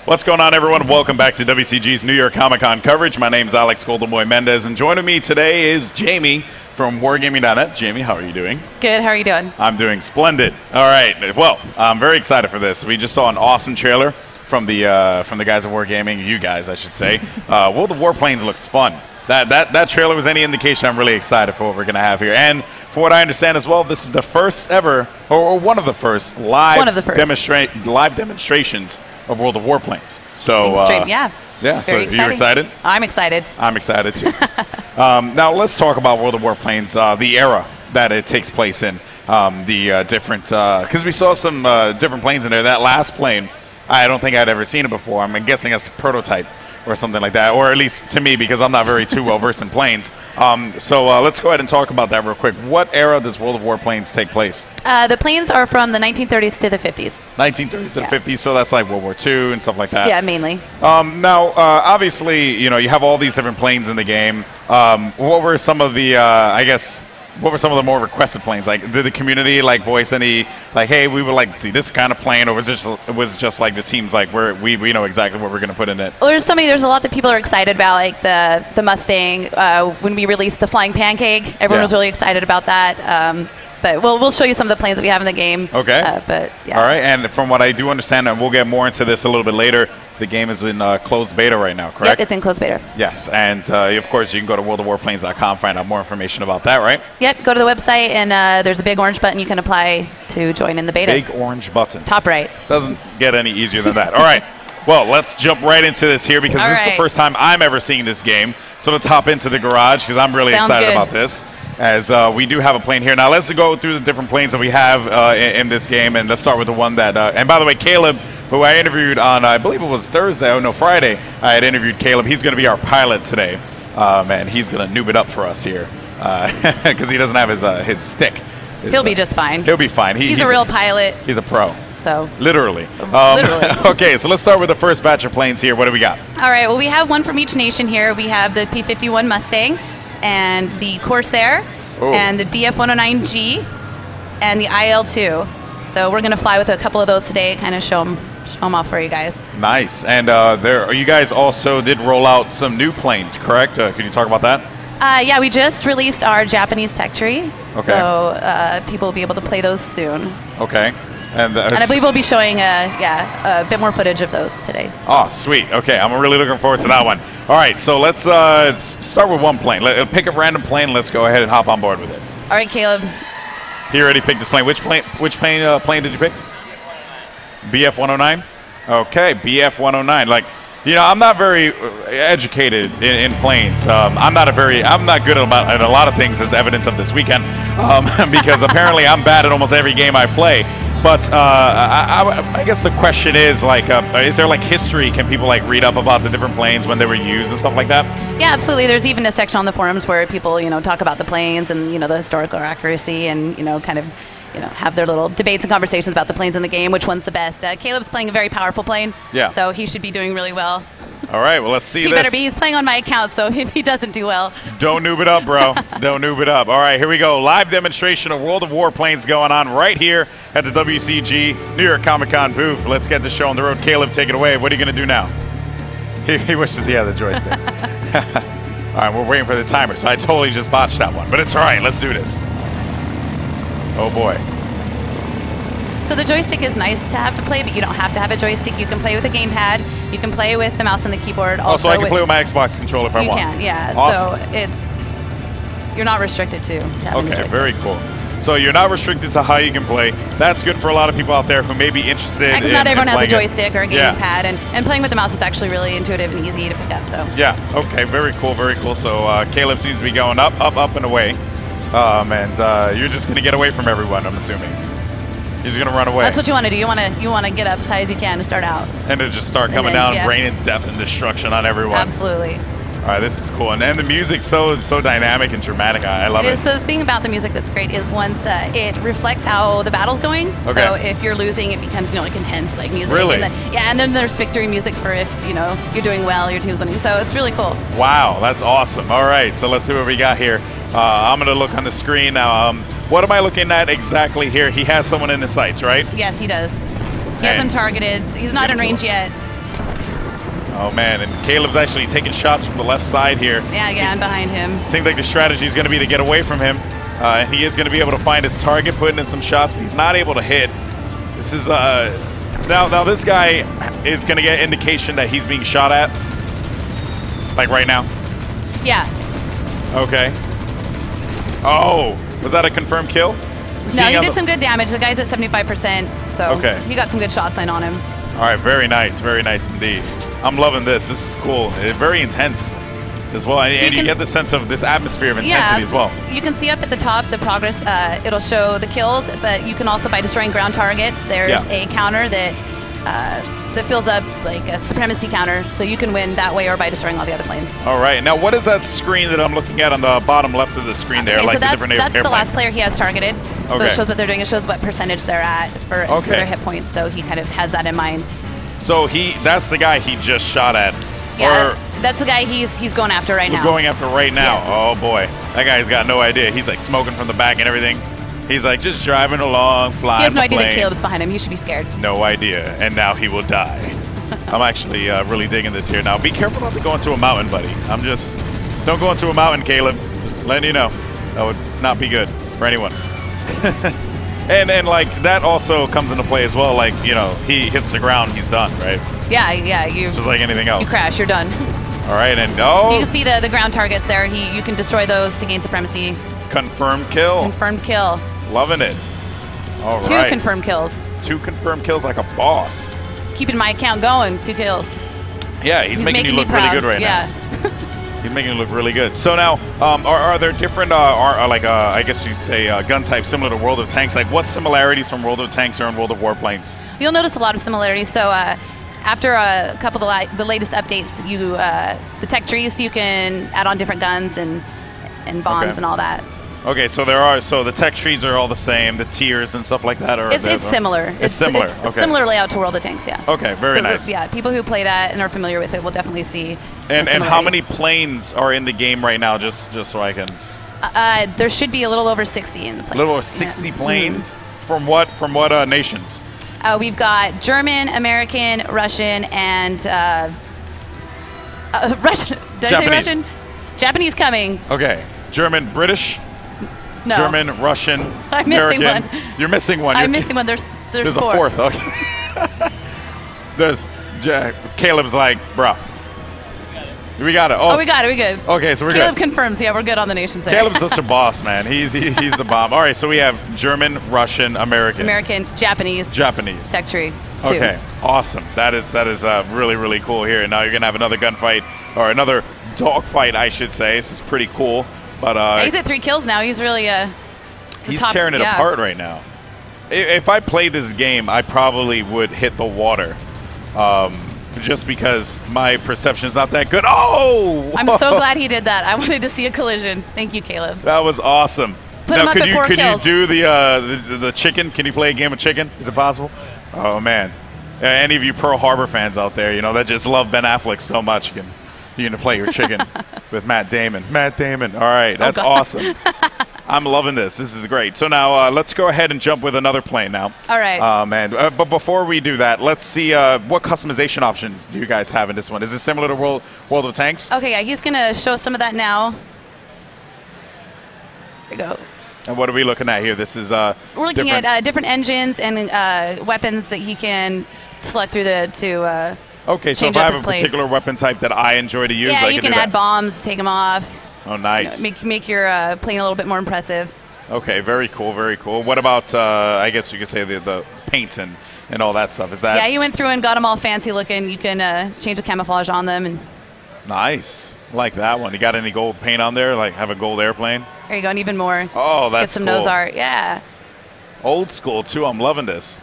What's going on, everyone? Welcome back to WCG's New York Comic Con coverage. My name's Alex Mendez, and joining me today is Jamie from Wargaming.net. Jamie, how are you doing? Good. How are you doing? I'm doing splendid. All right. Well, I'm very excited for this. We just saw an awesome trailer from the guys at Wargaming. You guys, I should say. World of Warplanes looks fun. That trailer was any indication. I'm really excited for what we're going to have here. And from what I understand as well, this is the first ever, or one of the first, live demonstrations of World of Warplanes. So, yeah. Yeah, so you're excited? I'm excited. I'm excited, too. Now, let's talk about World of Warplanes, the era that it takes place in, the different, because we saw some different planes in there. That last plane, I don't think I'd ever seen it before. I'm guessing it's a prototype or something like that, or at least to me, because I'm not very too well versed in planes. So let's go ahead and talk about that real quick. What era does World of Warplanes take place? The planes are from the 1930s to the 50s. 1930s to the 50s, so that's like World War II and stuff like that. Yeah, mainly. Now, obviously, you know, you have all these different planes in the game. What were some of the, what were some of the more requested planes? Like, did the community like voice any, like, hey, we would like to see this kind of plane, or was it just like the teams like we know exactly what we're going to put in it? Well, there's a lot that people are excited about, like the Mustang. When we released the Flying Pancake, everyone was really excited about that. But we'll show you some of the planes that we have in the game. Okay. But yeah. All right, and from what I do understand, and we'll get more into this a little bit later, the game is in closed beta right now, correct? Yep, it's in closed beta. Yes, and of course you can go to worldofwarplanes.com, find out more information about that, right? Yep, go to the website, and there's a big orange button you can apply to join in the beta. Big orange button. Top right. Doesn't get any easier than that. All right. Well, let's jump right into this here, because this is the first time I'm ever seeing this game. So let's hop into the garage, because I'm really excited about this, as we do have a plane here. Now, let's go through the different planes that we have in this game, and let's start with the one that, and by the way, Caleb, who I interviewed on, I believe it was Friday, I had interviewed Caleb. He's going to be our pilot today, and he's going to noob it up for us here, because he doesn't have his stick. He'll be just fine. He'll be fine. He's a real pilot. He's a pro. So literally. Literally. Okay, so let's start with the first batch of planes here. What do we got? All right, well, we have one from each nation here. We have the P-51 Mustang and the Corsair and the BF-109G and the IL-2. So we're going to fly with a couple of those today, kind of show them off for you guys. Nice. And you guys also did roll out some new planes, correct? Could you talk about that? Yeah, we just released our Japanese tech tree. Okay. So people will be able to play those soon. Okay. And I believe we'll be showing a bit more footage of those today. So. Oh, sweet. Okay, I'm really looking forward to that one. All right, so let's start with one plane. Pick a random plane, and let's go ahead and hop on board with it. All right, Caleb. He already picked this plane. Which plane did you pick? BF-109? Okay, BF-109. Like, you know, I'm not very educated in planes. I'm not good at a lot of things, as evidence of this weekend, because apparently I'm bad at almost every game I play. But I guess the question is, like, is there like history? Can people like read up about the different planes when they were used and stuff like that? Yeah, absolutely. There's even a section on the forums where people, talk about the planes and the historical accuracy and kind of. Have their little debates and conversations about the planes in the game, which one's the best. Caleb's playing a very powerful plane, so he should be doing really well. All right, well, let's see this. He better be. He's playing on my account, so if he doesn't do well. Don't noob it up, bro. Don't noob it up. All right, here we go. Live demonstration of World of Warplanes going on right here at the WCG New York Comic Con booth. Let's get the show on the road. Caleb, take it away. What are you going to do now? He wishes he had the joystick. All right, we're waiting for the timer, so I totally just botched that one, but it's all right. Let's do this. Oh boy. So the joystick is nice to have to play, but you don't have to have a joystick. You can play with a gamepad. You can play with the mouse and the keyboard. Also, so I can play with my Xbox controller if I want. You can, yeah. Awesome. So you're not restricted to having a joystick. Very cool. So you're not restricted to how you can play. That's good for a lot of people out there who may be interested. Because not everyone has a joystick or a gamepad, and playing with the mouse is actually really intuitive and easy to pick up. So yeah. Okay. Very cool. Very cool. So Caleb seems to be going up, up, up, and away. And you're just going to get away from everyone, I'm assuming. He's going to run away. That's what you want to do. You want to get up as high as you can to start out. And to just start coming down, raining death and destruction on everyone. Absolutely. All right, this is cool. And the music's so dynamic and dramatic. I love it. So the thing about the music that's great is once it reflects how the battle's going. Okay. So if you're losing, it becomes like intense like music. Really? And then there's victory music for if you're doing well, your team's winning. So it's really cool. Wow, that's awesome. All right, so let's see what we got here. I'm going to look on the screen now. What am I looking at exactly here? He has someone in the sights, right? Yes, he does. He has him targeted. He's not in range yet. Oh, man, and Caleb's actually taking shots from the left side here. Yeah, and behind him. Seems like the strategy is going to be to get away from him. He is going to be able to find his target, putting in some shots, but he's not able to hit. This is, now this guy is going to get indication that he's being shot at, like right now. Yeah. Okay. Oh, was that a confirmed kill? No, he did some good damage. The guy's at 75%, so he got some good shots in on him. All right, very nice indeed. I'm loving this. This is cool. Very intense as well, and you get the sense of this atmosphere of intensity as well. You can see up at the top the progress. It'll show the kills, but you can also, by destroying ground targets, there's a counter that fills up, like a supremacy counter, so you can win that way or by destroying all the other planes. All right. Now, what is that screen that I'm looking at on the bottom left of the screen there? Okay, like so that's, the different the last player he has targeted. Okay. So it shows what they're doing. It shows what percentage they're at for their hit points. So he kind of has that in mind. So that's the guy he just shot at. Yeah, that's the guy he's going after right now. Going after right now. Yeah. Oh boy, that guy's got no idea. He's like smoking from the back and everything. He's like just driving along, flying. He has no idea plane. that Caleb's behind him. He should be scared. No idea, and now he will die. I'm actually really digging this here. Now, be careful not to go into a mountain, buddy. Don't go into a mountain, Caleb. Just letting you know, that would not be good for anyone. And like that also comes into play as well. Like, you know, he hits the ground, he's done, right? Yeah. You just like anything else. You crash, you're done. All right, and so you can see the ground targets there. You can destroy those to gain supremacy. Confirmed kill. Confirmed kill. Loving it. All right. 2 confirmed kills. 2 confirmed kills like a boss. He's keeping my account going. 2 kills. Yeah, he's making you look really good right now. He's making it look really good. So now, are there different, I guess you say, gun types similar to World of Tanks? Like, what similarities from World of Tanks are in World of Warplanes? You'll notice a lot of similarities. So after a couple of the latest updates, the tech trees, you can add on different guns and bombs and all that. Okay, so the tech trees are all the same, the tiers and stuff like that? It's similar. It's similar. It's a similar layout to World of Tanks, yeah. Okay, very nice. Yeah, people who play that and are familiar with it will definitely see. And how many planes are in the game right now, just so I can? There should be a little over 60 in the plane. A little over 60 planes? From what nations? We've got German, American, Russian, and Russian. Did I say Russian? Japanese coming. Okay. German, British? No. German, Russian, I'm missing American. one. You're missing one. I'm missing one. There's 4. There's a 4th. Okay. Caleb's like, bro. We got it. Oh, we got it. We good. Okay, so we're good. Caleb confirms. Yeah, we're good on the nations there. Caleb's such a boss, man. He's the bomb. All right, so we have German, Russian, American, Japanese. Tech tree. Okay, awesome. That is really, really cool here. And now you're gonna have another gunfight or another dogfight, I should say. This is pretty cool. But he's at 3 kills now. He's really he's tearing it apart right now. If I played this game, I probably would hit the water. Just because my perception is not that good. Oh! I'm so glad he did that. I wanted to see a collision. Thank you, Caleb. That was awesome. Put him up at 4 kills. Could you do the chicken? Can you play a game of chicken? Is it possible? Oh, man. Any of you Pearl Harbor fans out there, that just love Ben Affleck so much, you're going to play your chicken with Matt Damon. Matt Damon. All right. That's awesome. I'm loving this. This is great. So now let's go ahead and jump with another plane now. All right. Man. But before we do that, let's see what customization options do you guys have in this one? Is it similar to World of Tanks? Okay, yeah. He's going to show some of that now. There we go. And what are we looking at here? This is we're looking at different engines and weapons that he can select through to okay, so if I have a particular weapon type that I enjoy to use, yeah, you can add bombs, take them off. Oh, nice. Make your plane a little bit more impressive. Okay, very cool, very cool. What about, I guess you could say the paint and all that stuff? Is that? Yeah, he went through and got them all fancy looking. You can change the camouflage on them. And nice. Like that one. You got any gold paint on there? Like have a gold airplane? There you go, and even more. Oh, that's Get some cool. nose art, yeah. Old school, too. I'm loving this.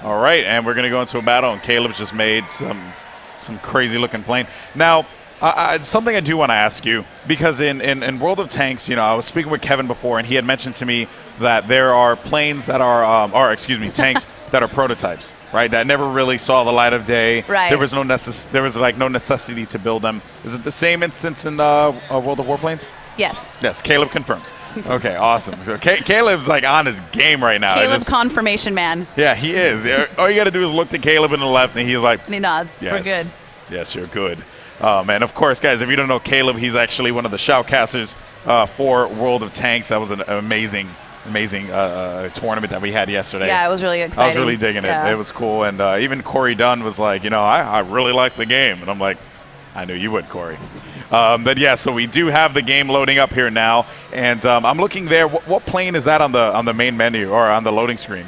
All right, and we're going to go into a battle, and Caleb just made some crazy-looking plane. Now, Something I do want to ask you, because in World of Tanks, you know, I was speaking with Kevin before, and he had mentioned to me that there are planes that are, tanks that are prototypes, right? That never really saw the light of day. Right. There was no necessity to build them. Is it the same instance in World of Warplanes? Yes. Yes. Caleb confirms. Okay, awesome. So Caleb's like on his game right now. Caleb confirmation man. Yeah, he is. All you got to do is look to Caleb in the left, and he's like, and he nods. Yes, we're good. Yes, you're good. And of course, guys, if you don't know Caleb, he's actually one of the shoutcasters for World of Tanks. That was an amazing tournament that we had yesterday. Yeah, it was really exciting. I was really digging it. It was cool. And even Corey Dunn was like, you know, I really like the game. And I'm like, I knew you would, Corey. But yeah, so we do have the game loading up here now. And I'm looking there. What plane is that on the main menu or on the loading screen?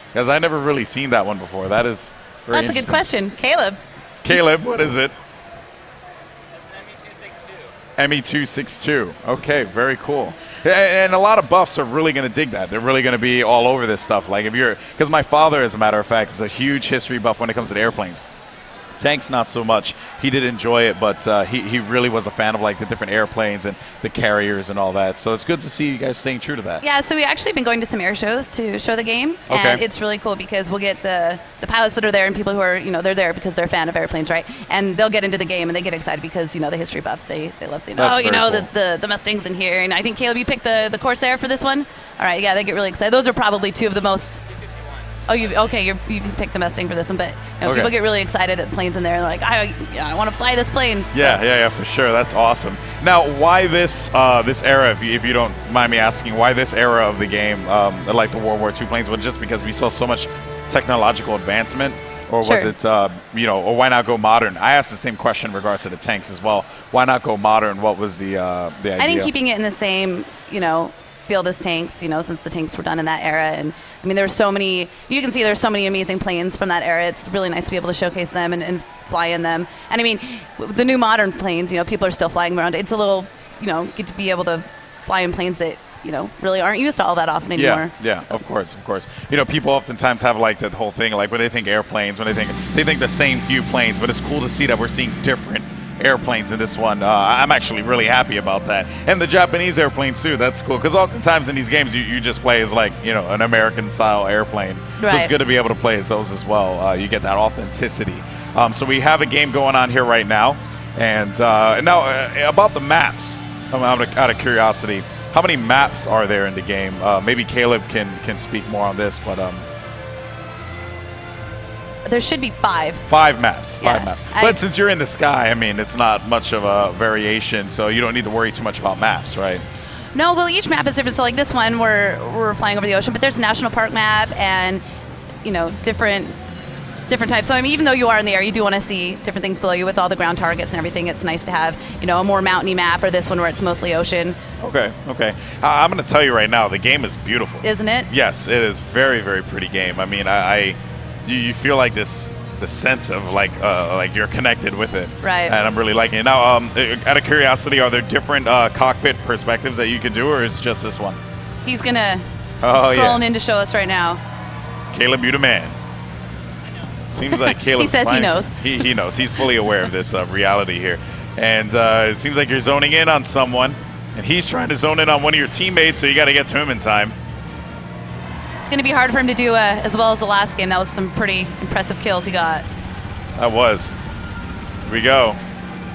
Because I never really seen that one before. That's a good question. Caleb, what is it? ME262. Okay, very cool. And a lot of buffs are really going to dig that. They're really going to be all over this stuff. Like because my father, as a matter of fact, is a huge history buff when it comes to the airplanes. Tanks, not so much. He did enjoy it, but he really was a fan of like the different airplanes and the carriers and all that. So it's good to see you guys staying true to that. Yeah, so we actually been going to some air shows to show the game, and it's really cool because we'll get the pilots that are there and people who are, you know, they're there because they're a fan of airplanes, right? And they'll get into the game and they get excited because, you know, the history buffs, they love seeing that. Cool. the Mustangs in here. And I think, Caleb, you picked the Corsair for this one? All right, yeah, they get really excited. Those are probably two of the most... Oh, you picked the Mustang for this one, but you know, people get really excited at the planes in there. They're like, I want to fly this plane. Yeah, for sure. That's awesome. Now, why this era, if you don't mind me asking, why this era of the game, like the World War II planes? Was just because we saw so much technological advancement? Or was it, or why not go modern? I asked the same question in regards to the tanks as well. Why not go modern? What was the idea? I think keeping it in the same, field as tanks, since the tanks were done in that era. And I mean, there's so many, you can see there's so many amazing planes from that era. It's really nice to be able to showcase them and fly in them. And I mean, the new modern planes, people are still flying around. It's a little, get to be able to fly in planes that, really aren't used all that often anymore. Yeah, so. Of course. People oftentimes have like that whole thing, like when they think airplanes, they think the same few planes, but it's cool to see that we're seeing different airplanes in this one. I'm actually really happy about that. And the Japanese airplanes too, that's cool. Because oftentimes in these games, you just play as like, an American style airplane. Right. So it's good to be able to play as those as well. You get that authenticity. So we have a game going on here right now. And now about the maps, out of curiosity, how many maps are there in the game? Maybe Caleb can speak more on this, but there should be 5. 5 maps. 5 maps. But since you're in the sky, I mean, it's not much of a variation, so you don't need to worry too much about maps, right? No, well, each map is different. So like this one, we're flying over the ocean, but there's a national park map and, different types. So I mean, even though you are in the air, you do want to see different things below you with all the ground targets and everything. It's nice to have, a more mountainy map, or this one where it's mostly ocean. Okay. I'm going to tell you right now, the game is beautiful. Isn't it? Yes, it is very, very pretty game. I mean, you feel like the sense of like you're connected with it, right? And I'm really liking it. Now, out of curiosity, are there different cockpit perspectives that you can do, or is just this one? He's gonna scrolling in to show us right now. Caleb, you the man. Seems like Caleb. He says he knows. He knows. He's fully aware of this reality here, and it seems like you're zoning in on someone, and he's trying to zone in on one of your teammates. So you got to get to him in time. It's going to be hard for him to do as well as the last game. That was some pretty impressive kills he got. That was. Here we go.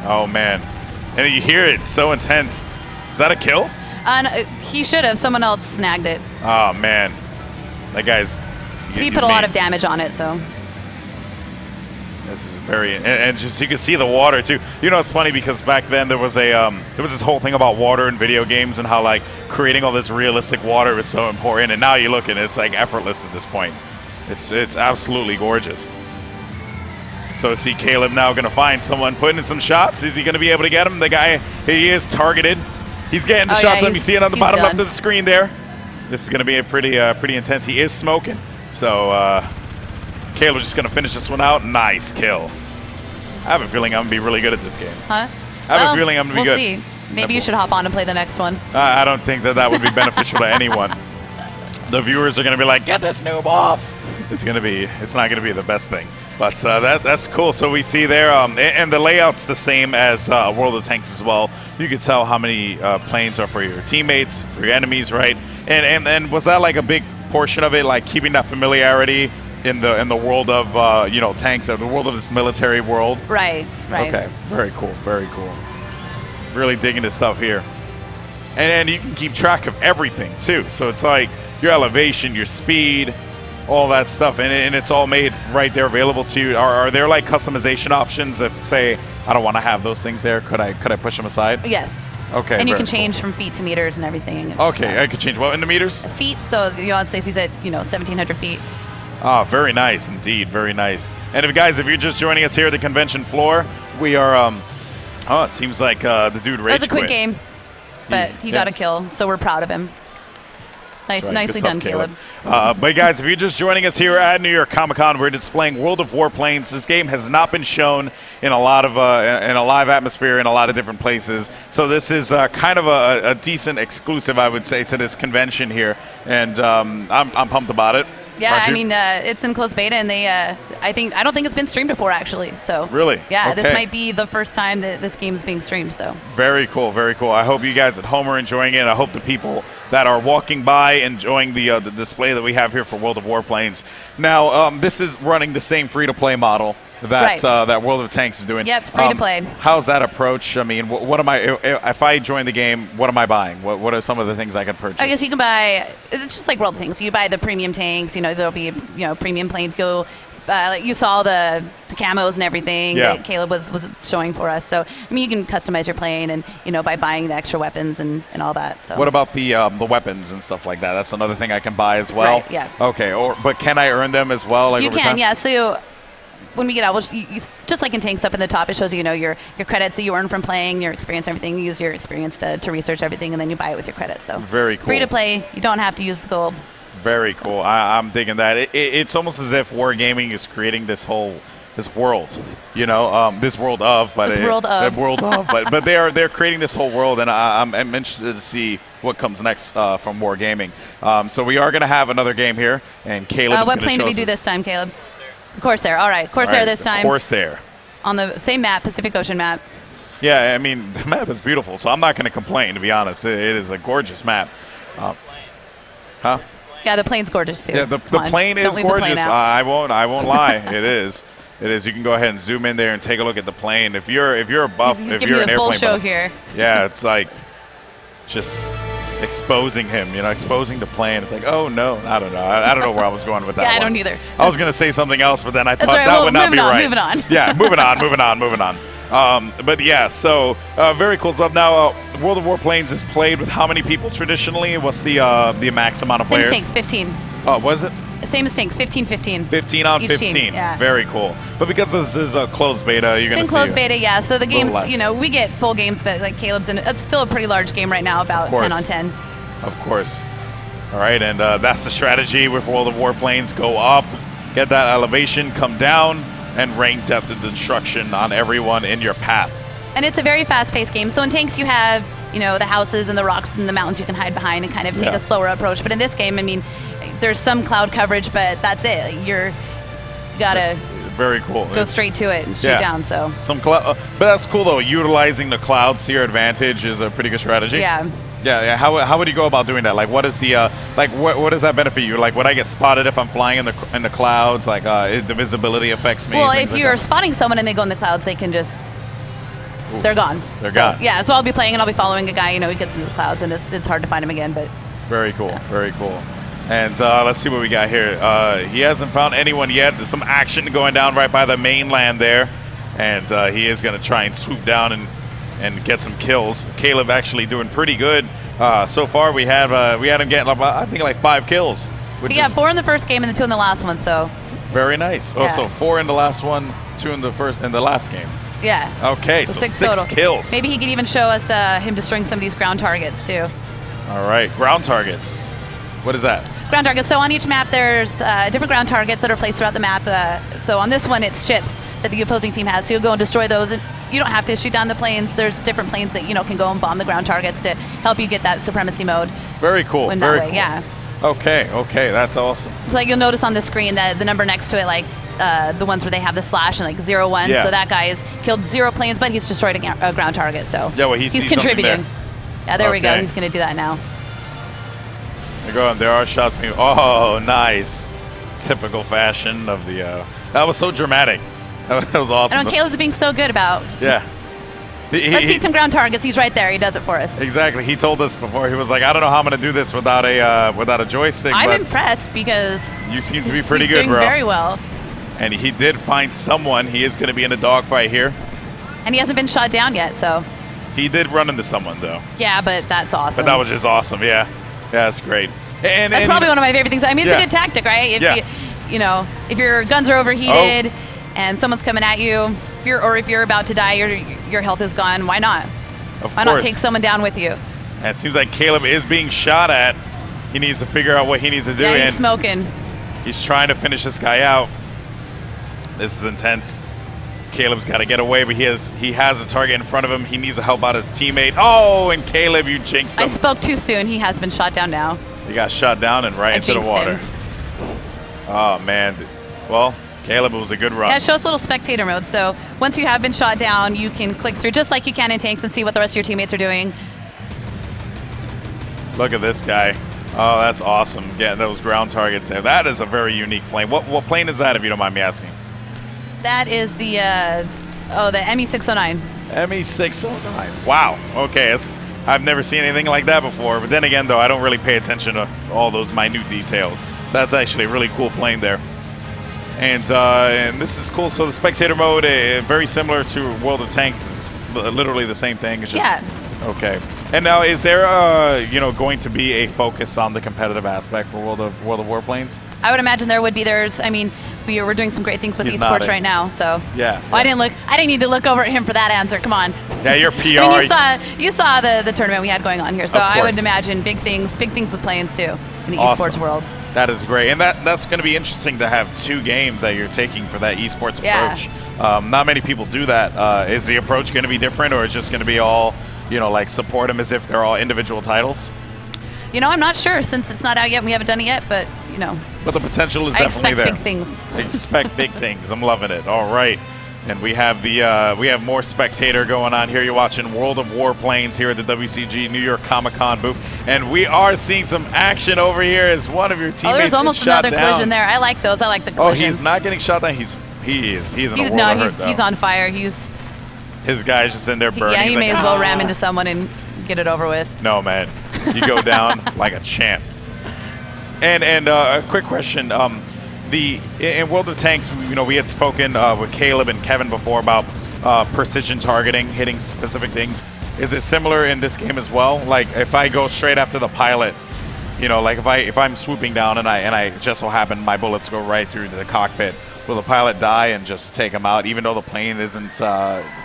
Oh, man. And you hear it. It's so intense. Is that a kill? He should have. Someone else snagged it. Oh, man. That guy's... He put a lot of damage on it, so... This is very... And just you can see the water, too. It's funny because back then there was this whole thing about water in video games and how, like, creating all this realistic water was so important. And now you look and it's, like, effortless at this point. It's absolutely gorgeous. So see Caleb now going to find someone putting in some shots. Is he going to be able to get him? The guy, he is targeted. He's getting the shots on. You see it on the bottom left of the screen there. This is going to be a pretty intense. He is smoking. So... Caleb's just going to finish this one out. Nice kill. I have a feeling I'm going to be really good at this game. Huh? I have a feeling I'm going to be good. We'll see. Maybe you should hop on and play the next one. I don't think that would be beneficial to anyone. The viewers are going to be like, get this noob off. it's not gonna be the best thing. But that's cool. So we see there, and the layout's the same as World of Tanks as well. You can tell how many planes are for your teammates, for your enemies, right? And was that like a big portion of it, like keeping that familiarity in the world of you know, tanks, or the world of this military world? Right. Okay, very cool, very cool. Really digging this stuff here. And you can keep track of everything too. So it's like your elevation, your speed, all that stuff, and it's all made right there available to you. Are there like customization options if, say, I don't want to have those things there? Could I push them aside? Yes. Okay. And you can change from feet to meters and everything. And, okay, I could change what into meters? Feet. So the United States is at 1,700 feet. Oh, very nice indeed, very nice. And if you're just joining us here at the convention floor, we are. It seems like the dude rage quit. It was a quick game, but he got a kill, so we're proud of him. Nice, right. Nicely done, Caleb. But guys, if you're just joining us here at New York Comic-Con, we're displaying World of Warplanes. This game has not been shown in a lot of in a live atmosphere in a lot of different places. So this is kind of a decent exclusive, I would say, to this convention here, and I'm pumped about it. Yeah, I mean, it's in closed beta, and they, I don't think it's been streamed before, actually. So really, yeah, okay. This might be the first time that this game is being streamed. So very cool, very cool. I hope you guys at home are enjoying it. I hope the people that are walking by enjoying the display that we have here for World of Warplanes. Now, this is running the same free-to-play model that that World of Tanks is doing. Yep, free to play. How's that approach? I mean, what am I? If I join the game, what am I buying? What are some of the things I can purchase? I guess you can buy. It's just like World of Tanks. You buy the premium tanks. There'll be premium planes. You saw the camos and everything that Caleb was showing for us. So I mean, you can customize your plane, and by buying the extra weapons and all that. So what about the weapons and stuff like that? That's another thing I can buy as well. Right, yeah. Okay. But can I earn them as well? Like you over can. time? Yeah. So when we get out, just like in tanks, up in the top, it shows your credits that you earn from playing, your experience, everything. You use your experience to research everything, and then you buy it with your credits. So very cool. Free to play. You don't have to use the gold. Very cool. I'm digging that. It's almost as if Wargaming is creating this world, this world of, but they're creating this whole world, and I'm interested to see what comes next from Wargaming. So we are going to have another game here, and Caleb. What plane did we do this time, Caleb? The Corsair. All right, Corsair this time. Corsair. On the same map, Pacific Ocean map. Yeah, I mean, the map is beautiful, so I'm not going to complain, to be honest. It is a gorgeous map. Huh? Yeah, the plane's gorgeous, too. Yeah, the plane is gorgeous. I won't lie. It is. It is. You can go ahead and zoom in there and take a look at the plane. If you're a buff, he's if giving you're an you a full airplane show buff, here. Yeah, it's like just exposing him, exposing the plane. It's like, oh no, I don't know. I don't know where I was going with that. Yeah, one. I don't either. I was gonna say something else, but then I thought right. that would not be right. Moving on. Yeah, moving on. But yeah, so very cool stuff. Now, World of Warplanes is played with how many people traditionally? What's the max amount of players? Same as tanks, 15. Oh, was it? Same as tanks, 15-15. 15 on Each 15. Team, yeah. Very cool. But because this is a closed beta, you're going to see It's in closed beta, yeah. So the games, less. we get full games, but like Caleb's in, it's still a pretty large game right now, about 10 on 10. Of course. All right, and that's the strategy with World of Warplanes. Go up, get that elevation, come down, and rain death and destruction on everyone in your path. And it's a very fast-paced game. So in tanks, you have, the houses and the rocks and the mountains you can hide behind and kind of take a slower approach. But in this game, I mean, there's some cloud coverage, but that's it. You gotta very cool. Go straight to it and shoot down. So some cloud, but that's cool though. Utilizing the clouds to your advantage is a pretty good strategy. Yeah. Yeah. How would you go about doing that? Like, what is the what does that benefit you? Like, would I get spotted if I'm flying in the clouds? Like, the visibility affects me. Well, if you're spotting someone and they go in the clouds, they can just. They're gone. They're gone. Yeah, so I'll be playing and I'll be following a guy. He gets into the clouds and it's hard to find him again. But very cool, very cool. And let's see what we got here. He hasn't found anyone yet. There's some action going down right by the mainland there, and he is going to try and swoop down and get some kills. Caleb actually doing pretty good so far. We had him getting I think like 5 kills. We got 4 in the first game and then 2 in the last one. So very nice. Oh, so 4 in the last one, 2 in the last game. Yeah. Okay, so 6 kills. Maybe he could even show us him destroying some of these ground targets too. All right, ground targets. What is that? Ground targets. So on each map, there's different ground targets that are placed throughout the map. So on this one, it's ships that the opposing team has. So you'll go and destroy those. And you don't have to shoot down the planes. There's different planes that can go and bomb the ground targets to help you get that supremacy mode. Very cool. Win very that way. cool. Yeah. Okay, okay, that's awesome. So like you'll notice on the screen that the number next to it, like the ones where they have the slash and like 01. Yeah. So that guy has killed 0 planes, but he's destroyed a ground target. So yeah, well, he's contributing. Yeah, there we go. He's going to do that now. There are shots being. Oh, nice. Typical fashion of the. That was so dramatic. That was awesome. I know Caleb's being so good about. Yeah. Let's see some ground targets. He's right there. He does it for us. Exactly. He told us before. He was like, I don't know how I'm going to do this without a joystick. I'm impressed because you seem to be pretty good, doing bro. Very well. And he did find someone. He is going to be in a dogfight here. And he hasn't been shot down yet, so. He did run into someone, though. Yeah, but that's awesome. But that was just awesome. Yeah. Yeah, that's great. That's probably one of my favorite things. I mean, it's a good tactic, right? If you know, if your guns are overheated and someone's coming at you, if you're about to die, your health is gone. Why not? Why not take someone down with you? And it seems like Caleb is being shot at. He needs to figure out what he needs to do. Yeah, he's smoking. He's trying to finish this guy out. This is intense. Caleb's got to get away, but he has a target in front of him. He needs to help out his teammate. Oh, and Caleb, you jinxed him. I spoke too soon. He has been shot down now. He got shot down and right into the water. Oh, man. Well, Caleb, it was a good run. Yeah, it shows little spectator mode. So once you have been shot down, you can click through just like you can in tanks and see what the rest of your teammates are doing. Look at this guy. Oh, that's awesome. Getting those ground targets there. That is a very unique plane. What plane is that, if you don't mind me asking? That is the ME609. ME609. Wow. Okay. I've never seen anything like that before. But then again, though, I don't really pay attention to all those minute details. That's actually a really cool plane there. And this is cool. So the spectator mode, very similar to World of Tanks, is literally the same thing. It's just, okay. And now, is there going to be a focus on the competitive aspect for World of Warplanes? I would imagine there would be. We're doing some great things with esports right now. So yeah. Well, I didn't need to look over at him for that answer. Come on. Yeah, your PR. I mean, you saw the tournament we had going on here. So I would imagine big things with planes too in the esports world. That is great, and that's going to be interesting to have 2 games that you're taking for that esports approach. Not many people do that. Is the approach going to be different, or is it just going to be all, like support them as if they're all individual titles? I'm not sure since it's not out yet. We haven't done it yet, but But the potential is definitely there. I expect big things. Expect big things. I'm loving it. All right. And we have more spectator going on here. You're watching World of Warplanes here at the WCG New York Comic-Con booth, and we are seeing some action over here as one of your teammates. There's almost another collision there. I like those. I like the collisions. Oh, he's not getting shot down. He's in a world of hurt, though. He's on fire. His guy's just in there burning. Yeah, he may as well ram into someone and get it over with. No, man, you go down like a champ. And a quick question. In World of Tanks, we had spoken with Caleb and Kevin before about precision targeting, hitting specific things. Is it similar in this game as well? Like if I go straight after the pilot, like if I'm swooping down and I just so happen my bullets go right through the cockpit, will the pilot die and just take him out, even though the plane isn't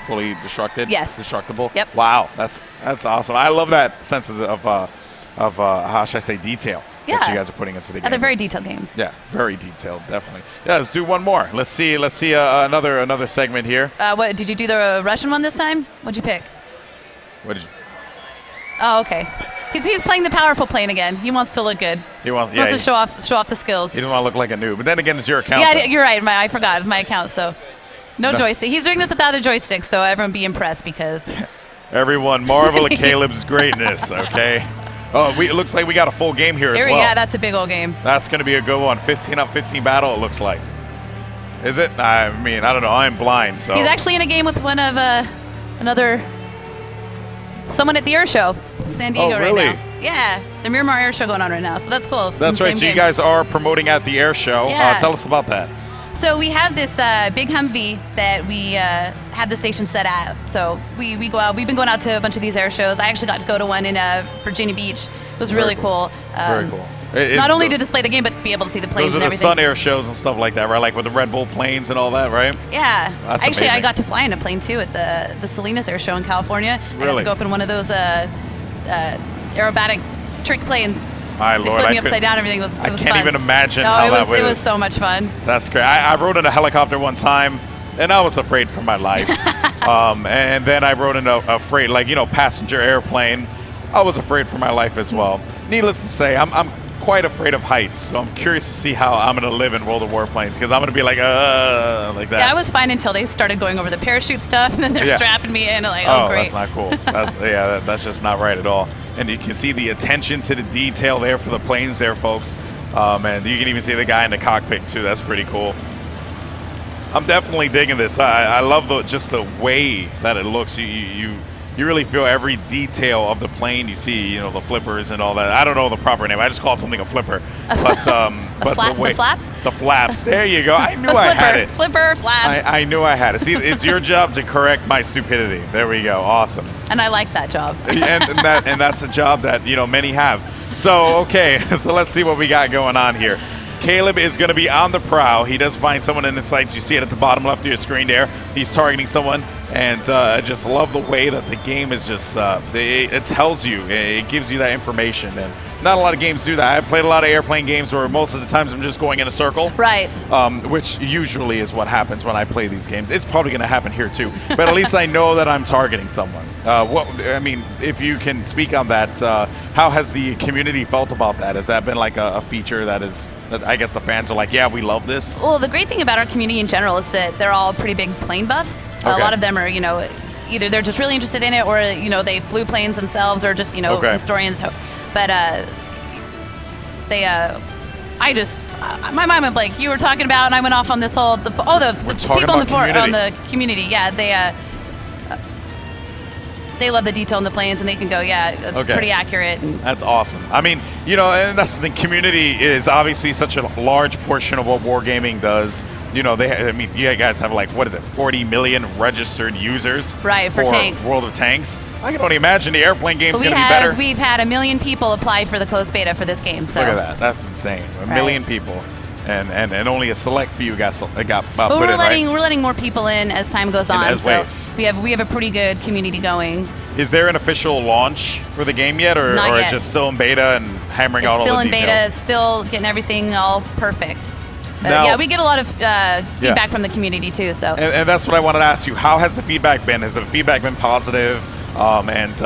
fully destructed? Yes. Destructible. Yep. Wow, that's awesome. I love that sense of how should I say, detail. Yeah. That you guys are putting into the game. They're very detailed games. Yeah, very detailed, definitely. Yeah, let's do one more. Let's see another segment here. What did you do, the Russian one this time? What'd you pick? What did you? Oh, okay. He's playing the powerful plane again. He wants to look good. He wants to show off the skills. He doesn't want to look like a noob. But then again, it's your account. Yeah, though. you're right. I forgot. It's my account, so no joystick. He's doing this without a joystick, so everyone be impressed because. Everyone marvel at Caleb's greatness. Okay. Oh, it looks like we got a full game here as well. Yeah, that's a big old game. That's going to be a good one. 15-up-15 battle, it looks like. Is it? I mean, I don't know. I'm blind, so. He's actually in a game with one of someone at the air show, San Diego really? right now. Yeah, the Miramar Air Show going on right now, so that's cool. That's right. So you guys are promoting at the air show. Yeah. Tell us about that. So we have this big Humvee that we have the station set at. So we go out. We've been going out to a bunch of these air shows. I actually got to go to one in Virginia Beach. It was really cool. Very cool. Not only to display the game, but to be able to see the planes and everything. Those are the stunt air shows and stuff like that, right? Like with the Red Bull planes and all that, right? Yeah. That's actually, amazing. I got to fly in a plane too at the Salinas Air Show in California. Really? I got to go up in one of those aerobatic trick planes. My Lord, they flipped me upside down. Everything was. I was can't fun. even imagine no, how that was. It was so much fun. That's great. I rode in a helicopter one time, and I was afraid for my life. And then I rode in a freight, passenger airplane. I was afraid for my life as well. Needless to say, I'm quite afraid of heights, so I'm curious to see how I'm going to live in World of Warplanes, because I'm going to be like that. Yeah, I was fine until they started going over the parachute stuff, and then they're strapping me in, like, oh, great. That's not cool. That's just not right at all. And you can see the attention to the detail there for the planes there, folks. And you can even see the guy in the cockpit, too. That's pretty cool. I'm definitely digging this. I love just the way that it looks. You really feel every detail of the plane. You see, the flippers and all that. I don't know the proper name. I just called something a flipper. But the flaps? The flaps. There you go. I knew I had it. Flipper, flaps. I knew I had it. See, it's your job to correct my stupidity. There we go. Awesome. And I like that job. and that's a job that, many have. So, okay. So let's see what we got going on here. Caleb is going to be on the prow. He does find someone in the sights. You see it at the bottom left of your screen there. He's targeting someone, and I just love the way that the game is just, it tells you, it gives you that information, and not a lot of games do that. I've played a lot of airplane games where most of the times I'm just going in a circle. Right. Which usually is what happens when I play these games. It's probably going to happen here too, but at least I know that I'm targeting someone. If you can speak on that, how has the community felt about that? Has that been like a feature that I guess the fans are like, yeah, we love this? Well, the great thing about our community in general is that they're all pretty big plane buffs. Okay. A lot of them are, either they're just really interested in it, or, they flew planes themselves, or just, historians. But my mind went blank. You were talking about, and I went off on this whole, the people on the community. Yeah, they love the detail in the planes, and they can go, it's pretty accurate. That's awesome. I mean, and that's the thing. Community is obviously such a large portion of what Wargaming does. You guys have 40 million registered users. Right, for tanks. World of Tanks. I can only imagine the airplane game's going to be better. We've had 1 million people apply for the closed beta for this game. So look at that. That's insane. A million people. And only a select few got put in, right? We're letting more people in as time goes on. As waves. We have a pretty good community going. Is there an official launch for the game yet, or it's just still in beta and hammering out all the details? It's still in beta, still getting everything all perfect. Now, we get a lot of feedback from the community too. So and that's what I wanted to ask you. How has the feedback been? Has the feedback been positive? And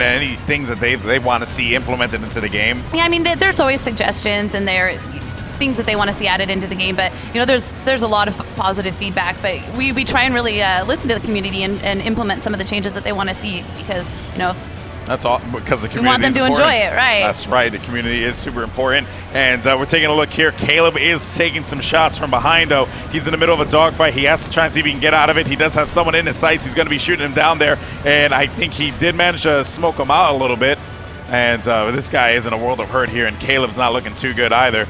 any things that they want to see implemented into the game? Yeah, I mean, there's always suggestions, and there are things that they want to see added into the game. But there's a lot of positive feedback. But we try and really listen to the community and implement some of the changes that they want to see, because that's all, because the community. We want them to enjoy it, right? That's right. The community is super important. And we're taking a look here. Caleb is taking some shots from behind, though. He's in the middle of a dogfight. He has to try and see if he can get out of it. He does have someone in his sights. He's going to be shooting him down there. And I think he did manage to smoke him out a little bit. And this guy is in a world of hurt here, and Caleb's not looking too good either.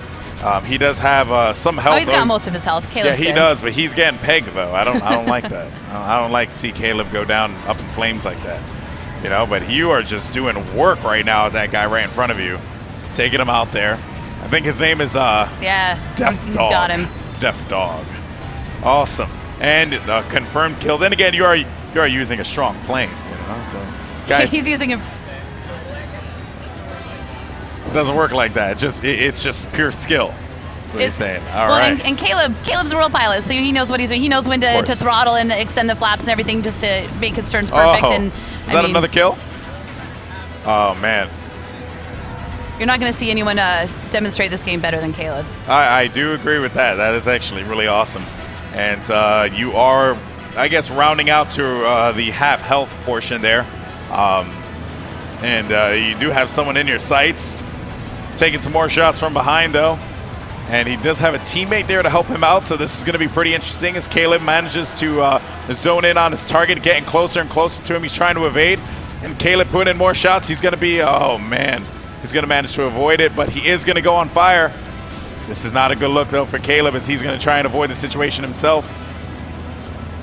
He does have some health. Oh, he's got most of his health. Caleb's he does, but he's getting pegged, though. I don't like that. I don't like to see Caleb go down up in flames like that. But you are just doing work right now with that guy right in front of you, taking him out there. I think his name is Death he's Dog. Got him. Death Dog. Awesome. And confirmed kill. Then again, you are using a strong plane, So guys, he's using a. It doesn't work like that. It's just pure skill. That's what he's saying. All right. And Caleb's a world pilot, so he knows what he's doing. He knows when to throttle and extend the flaps and everything, just to make his turns perfect. And is that another kill? Oh man. You're not going to see anyone demonstrate this game better than Caleb. I do agree with that. That is actually really awesome. And you are, I guess, rounding out to the half health portion there. And you do have someone in your sights. Taking some more shots from behind, though. And he does have a teammate there to help him out, so this is going to be pretty interesting as Caleb manages to zone in on his target, getting closer and closer to him. He's trying to evade, and Caleb putting in more shots. He's going to be, oh, man. He's going to manage to avoid it, but he is going to go on fire. This is not a good look, though, for Caleb, as he's going to try and avoid the situation himself.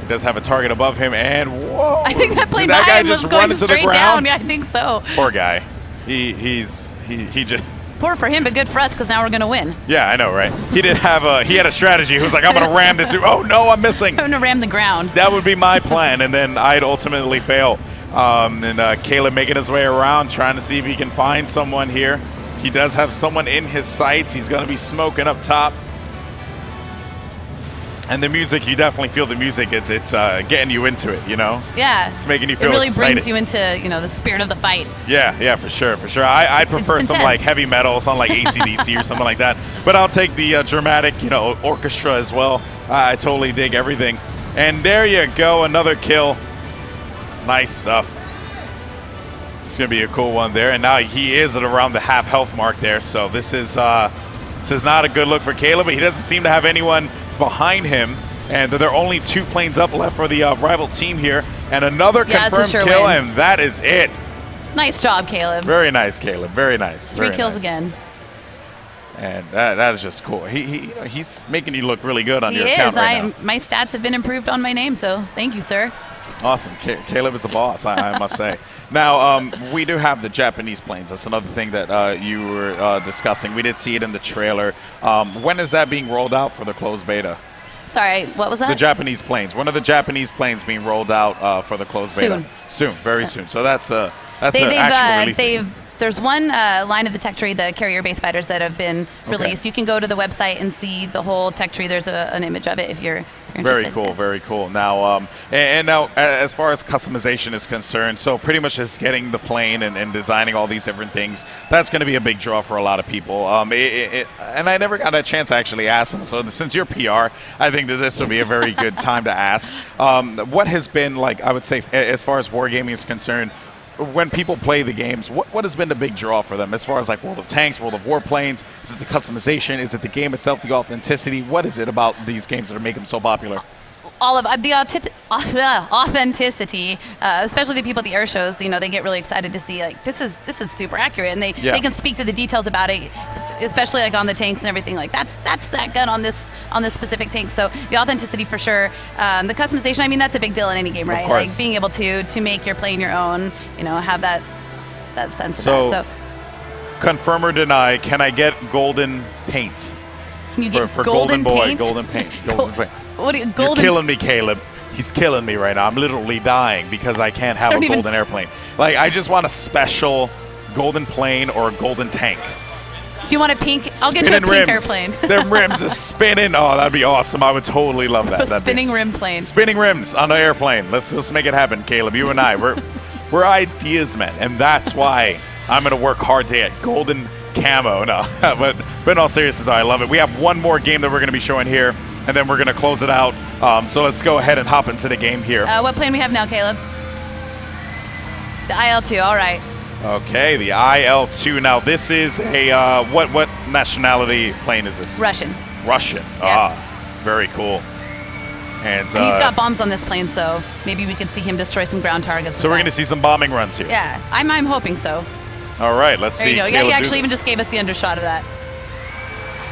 He does have a target above him, and whoa. I think that plane behind was going straight down. Yeah, I think so. Poor guy. He just... Poor for him, but good for us, because now we're going to win. Yeah, I know, right? He had a strategy. He was like, I'm going to ram this. Oh, no, I'm missing. I'm going to ram the ground. That would be my plan, and then I'd ultimately fail. And Caleb making his way around, trying to see if he can find someone here. He does have someone in his sights. He's going to be smoking up top. And the music, you definitely feel the music. It's getting you into it, you know? Yeah. It's making you feel excited. It really excited. brings you into, you know, the spirit of the fight. Yeah, for sure. I'd prefer some like heavy metal, something like AC/DC or something like that. But I'll take the dramatic, you know, orchestra as well. I totally dig everything. And there you go, another kill. Nice stuff. It's going to be a cool one there. And now he is at around the half health mark there. So this is not a good look for Caleb, but he doesn't seem to have anyone behind him, and there are only 2 planes up left for the rival team here, and another confirmed kill, win. And that is it. Nice job, Caleb. Very nice, Caleb. Very nice. 3 kills again. And that is just cool. He's making you look really good on your account right now. My stats have been improved on my name, so thank you, sir. Awesome. Caleb is a boss, I must say. Now, we do have the Japanese planes. That's another thing that you were discussing. We did see it in the trailer. When is that being rolled out for the closed beta? Sorry, what was that? The Japanese planes. When are the Japanese planes being rolled out for the closed beta? Soon, very soon. So that's an actual release. There's one line of the tech tree, the carrier-based fighters, that have been released. You can go to the website and see the whole tech tree. There's an image of it if you're interested. Very cool. Now, and now as far as customization is concerned, so pretty much just getting the plane and designing all these different things, that's going to be a big draw for a lot of people. And I never got a chance to actually ask them. So since you're PR, I think that this would be a very good time to ask. What has been, like, I would say, as far as wargaming is concerned, when people play the games, what has been the big draw for them as far as like World of Tanks, World of Warplanes? Is it the customization? Is it the game itself, the authenticity? What is it about these games that make them so popular? All of the authenticity, especially the people at the air shows, you know, they get really excited to see, like, this is super accurate, and they can speak to the details about it, especially like on the tanks and everything. Like that's that gun on this specific tank. So the authenticity for sure. The customization, I mean, that's a big deal in any game, right? Like being able to make your plane your own, you know, have that sense of that. So confirm or deny, can I get golden paint? Can you get for golden paint? Golden paint. Golden paint. What are you, You're killing me, Caleb. He's killing me right now. I'm literally dying because I can't have a golden airplane. Like, I just want a special golden plane or a golden tank. Do you want a pink? I'll get you a pink airplane. Them rims are spinning. Oh, that'd be awesome. I would totally love that. A spinning rim plane. Spinning rims on an airplane. Let's make it happen, Caleb. You and I, we're ideas men, and that's why I'm gonna work hard to get golden camo. No, but in all seriousness, I love it. We have one more game that we're gonna be showing here, and then we're going to close it out. So let's go ahead and hop into the game here. What plane we have now, Caleb? The IL-2, all right. Okay, the IL-2. Now, this is a, what nationality plane is this? Russian. Russian. Yeah. Very cool. And he's got bombs on this plane, so maybe we could see him destroy some ground targets. So we're going to see some bombing runs here. Yeah, I'm hoping so. All right, let's see. There you go. Yeah, he actually even just gave us the undershot of that.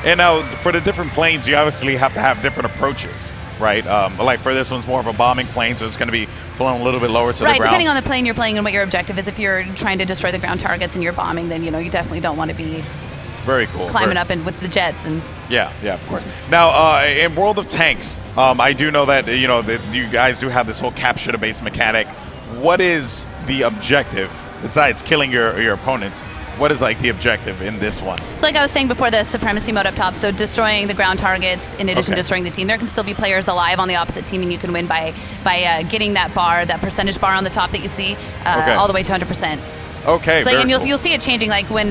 And now, for the different planes, you obviously have to have different approaches, right? Like for this one's more of a bombing plane, so it's going to be flown a little bit lower to the ground. Right, depending on the plane you're playing and what your objective is. If you're trying to destroy the ground targets and you're bombing, then, you know, you definitely don't want to be very cool climbing up and with the jets. And yeah, of course. Now, in World of Tanks, I do know that, you know, that you guys do have this whole capture-based mechanic. What is the objective, besides killing your opponents? What is, like, the objective in this one? So like I was saying before, the supremacy mode up top, so destroying the ground targets in addition to destroying the team. There can still be players alive on the opposite team, and you can win by getting that bar, that percentage bar on the top that you see, all the way to 100%. Okay, so and you'll see it changing, like when,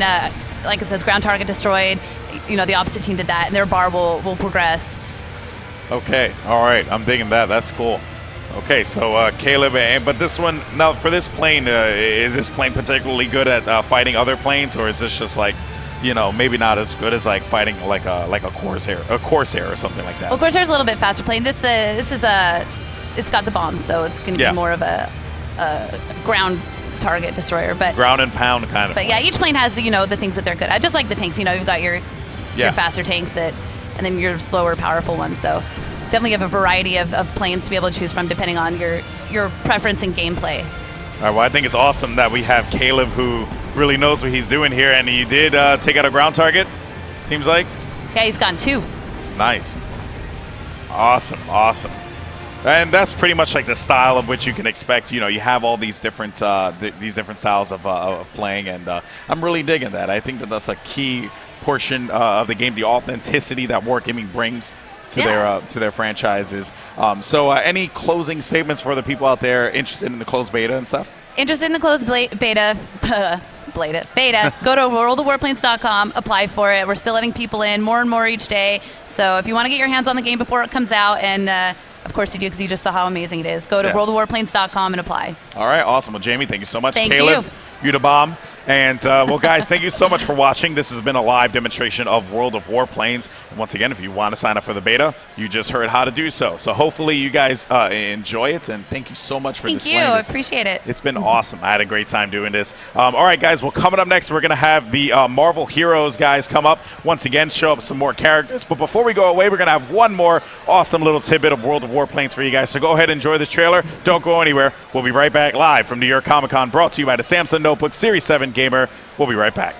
like it says, ground target destroyed, you know, the opposite team did that, and their bar will progress. Okay, all right, I'm digging that. That's cool. Okay, so Caleb, but this one, now for this plane, is this plane particularly good at fighting other planes, or is this just like, you know, maybe not as good as like fighting like a Corsair or something like that? Well, Corsair's a little bit faster plane. This is it's got the bombs, so it's going to be more of a ground target destroyer, but ground and pound kind of. But yeah, each plane has, you know, the things that they're good at. Just like the tanks, you know, you've got your faster tanks and then your slower, powerful ones. So definitely have a variety of planes to be able to choose from depending on your preference and gameplay. All right, well, I think it's awesome that we have Caleb, who really knows what he's doing here, and he did take out a ground target, seems like. Yeah, he's gotten 2. Nice. Awesome. And that's pretty much like the style of which you can expect. You know, you have all these different styles of playing, and I'm really digging that. I think that that's a key portion of the game, the authenticity that Wargaming brings to their franchises. So any closing statements for the people out there interested in the closed beta and stuff? Interested in the closed beta, go to worldofwarplanes.com, apply for it. We're still letting people in more and more each day. So if you want to get your hands on the game before it comes out, and of course you do because you just saw how amazing it is, go to worldofwarplanes.com and apply. All right, awesome. Well, Jamie, thank you so much. Thank Caleb, you. The bomb. And, well, guys, thank you so much for watching. This has been a live demonstration of World of Warplanes. And once again, if you want to sign up for the beta, you just heard how to do so. So hopefully you guys enjoy it, and thank you so much for displaying this. Thank you. I appreciate it. It's been awesome. I had a great time doing this. All right, guys, well, coming up next, we're going to have the Marvel Heroes guys come up once again, show up some more characters. But before we go away, we're going to have one more awesome little tidbit of World of Warplanes for you guys. So go ahead and enjoy this trailer. Don't go anywhere. We'll be right back live from New York Comic Con, brought to you by the Samsung Notebook Series 7 Gamer. We'll be right back.